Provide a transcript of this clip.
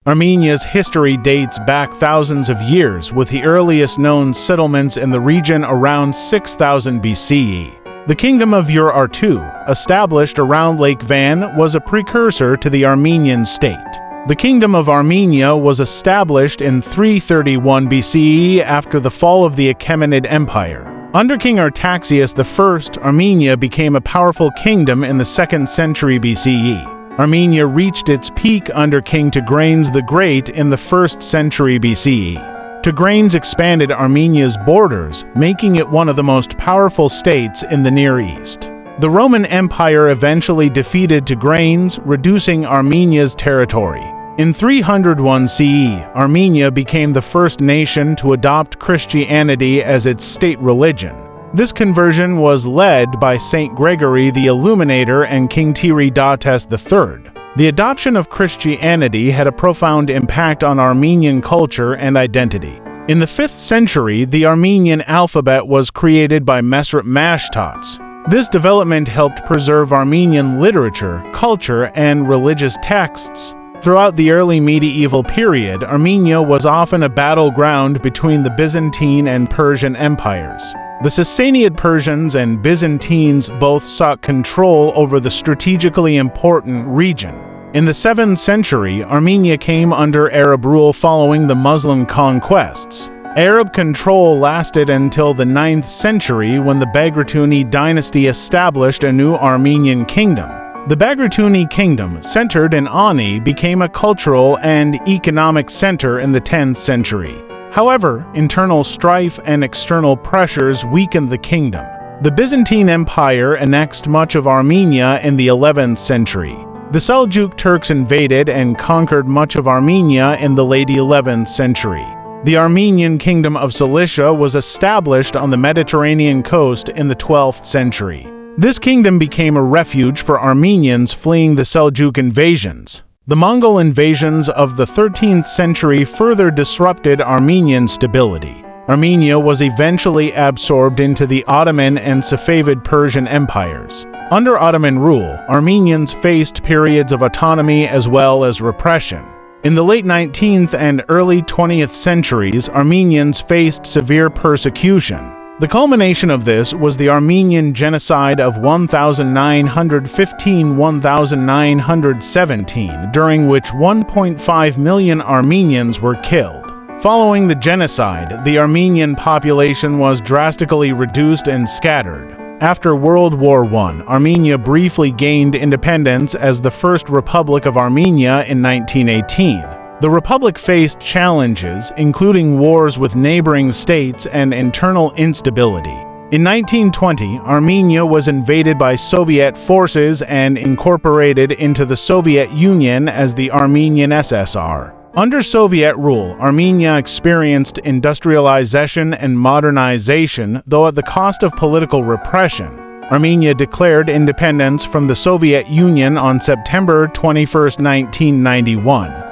Armenia's history dates back thousands of years, with the earliest known settlements in the region around 6000 BCE. The Kingdom of Urartu, established around Lake Van, was a precursor to the Armenian state. The Kingdom of Armenia was established in 331 BCE after the fall of the Achaemenid Empire. Under King Artaxias I, Armenia became a powerful kingdom in the 2nd century BCE. Armenia reached its peak under King Tigranes the Great in the 1st century BCE. Tigranes expanded Armenia's borders, making it one of the most powerful states in the Near East. The Roman Empire eventually defeated Tigranes, reducing Armenia's territory. In 301 CE, Armenia became the first nation to adopt Christianity as its state religion. This conversion was led by Saint Gregory the Illuminator and King Tiridates III. The adoption of Christianity had a profound impact on Armenian culture and identity. In the 5th century, the Armenian alphabet was created by Mesrop Mashtots. This development helped preserve Armenian literature, culture, and religious texts. Throughout the early medieval period, Armenia was often a battleground between the Byzantine and Persian empires. The Sassanid Persians and Byzantines both sought control over the strategically important region. In the 7th century, Armenia came under Arab rule following the Muslim conquests. Arab control lasted until the 9th century, when the Bagratuni dynasty established a new Armenian kingdom. The Bagratuni kingdom, centered in Ani, became a cultural and economic center in the 10th century. However, internal strife and external pressures weakened the kingdom. The Byzantine Empire annexed much of Armenia in the 11th century. The Seljuk Turks invaded and conquered much of Armenia in the late 11th century. The Armenian Kingdom of Cilicia was established on the Mediterranean coast in the 12th century. This kingdom became a refuge for Armenians fleeing the Seljuk invasions. The Mongol invasions of the 13th century further disrupted Armenian stability. Armenia was eventually absorbed into the Ottoman and Safavid Persian empires. Under Ottoman rule, Armenians faced periods of autonomy as well as repression. In the late 19th and early 20th centuries, Armenians faced severe persecution. The culmination of this was the Armenian genocide of 1915–1917, during which 1.5 million Armenians were killed. Following the genocide, the Armenian population was drastically reduced and scattered. After World War I, Armenia briefly gained independence as the First Republic of Armenia in 1918. The republic faced challenges, including wars with neighboring states and internal instability. In 1920, Armenia was invaded by Soviet forces and incorporated into the Soviet Union as the Armenian SSR. Under Soviet rule, Armenia experienced industrialization and modernization, though at the cost of political repression. Armenia declared independence from the Soviet Union on September 21, 1991.